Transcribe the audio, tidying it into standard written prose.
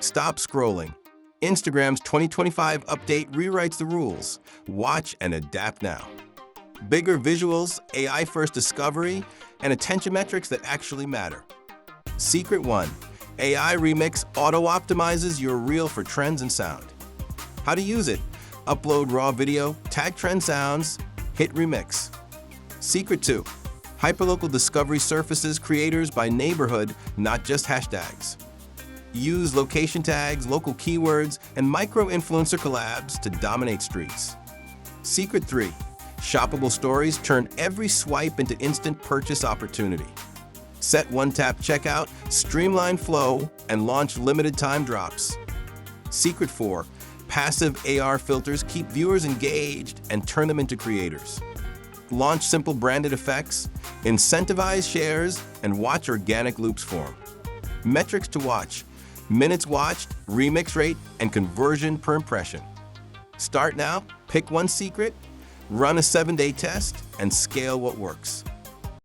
Stop scrolling. Instagram's 2025 update rewrites the rules. Watch and adapt now. Bigger visuals, AI-first discovery, and attention metrics that actually matter. Secret 1. AI Remix auto-optimizes your reel for trends and sound. How to use it? Upload raw video, tag trend sounds, hit remix. Secret 2. Hyperlocal discovery surfaces creators by neighborhood, not just hashtags. Use location tags, local keywords, and micro-influencer collabs to dominate streets. Secret 3. Shoppable stories turn every swipe into instant purchase opportunity. Set one-tap checkout, streamline flow, and launch limited-time drops. Secret 4. Passive AR filters keep viewers engaged and turn them into creators. Launch simple branded effects, incentivize shares, and watch organic loops form. Metrics to watch: minutes watched, remix rate, and conversion per impression. Start now, pick one secret, run a 7-day test, and scale what works.